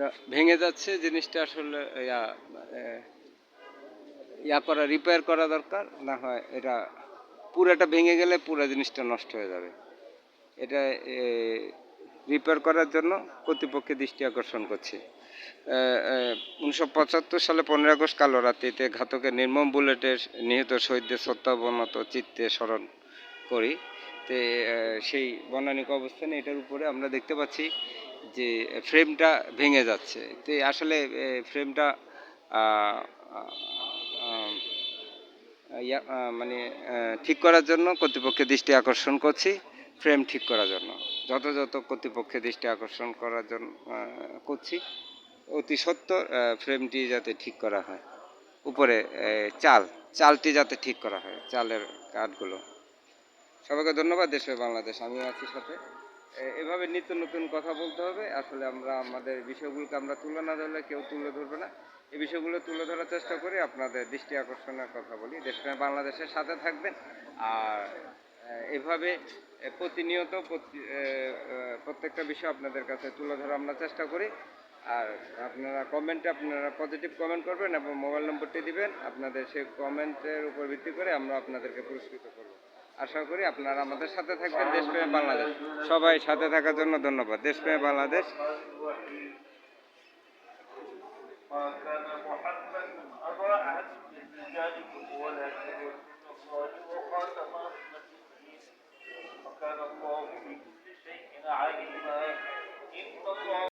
এটা ভেঙে যাচ্ছে, জিনিসটা আসলে করা, রিপেয়ার করা দরকার, না হয় এটা পুরাটা ভেঙে গেলে পুরো জিনিসটা নষ্ট হয়ে যাবে। এটা রিপেয়ার করার জন্য কর্তৃপক্ষের দৃষ্টি আকর্ষণ করছি। 1975 সালে 15 আগস্ট কালো রাত্রিতে ঘাতকের নির্মম বুলেটের নিহত শহীদদের শ্রদ্ধাবনত চিত্তে স্মরণ করি। তো সেই বনানিক অবস্থানে এটার উপরে আমরা দেখতে পাচ্ছি যে ফ্রেমটা ভেঙে যাচ্ছে। তো আসলে ফ্রেমটা মানে ঠিক করার জন্য কর্তৃপক্ষের দৃষ্টি আকর্ষণ করছি। ফ্রেম ঠিক করার জন্য যথাযথ কর্তৃপক্ষের দৃষ্টি আকর্ষণ করার জন্য করছি। অতি সত্বর ফ্রেমটি যাতে ঠিক করা হয়, উপরে চালটি যাতে ঠিক করা হয়, চালের কাঠগুলো। সবাইকে ধন্যবাদ। দেশ বাংলাদেশ, আমিও আছি সাথে। এভাবে নিত্য নতুন কথা বলতে হবে। আসলে আমরা আমাদের বিষয়গুলোকে আমরা তুলে না ধরলে কেউ তুলে ধরবে না। এই বিষয়গুলো তুলে ধরার চেষ্টা করি, আপনাদের দৃষ্টি আকর্ষণের কথা বলি। দেশপ্রেম বাংলাদেশের সাথে থাকবেন। আর এভাবে প্রতিনিয়ত প্রত্যেকটা বিষয় আপনাদের কাছে তুলে ধরা আমরা চেষ্টা করি। আর আপনারা আপনারা পজিটিভ কমেন্ট করবেন এবং মোবাইল নম্বরটি দিবেন। আপনাদের সেই কমেন্টের উপর ভিত্তি করে আমরা আপনাদেরকে পুরস্কৃত করব। আশা করি আপনারা আমাদের সাথে থাকবেন। দেশপ্রেম বাংলাদেশ, সবাই সাথে থাকার জন্য ধন্যবাদ। দেশপ্রেম বাংলাদেশ।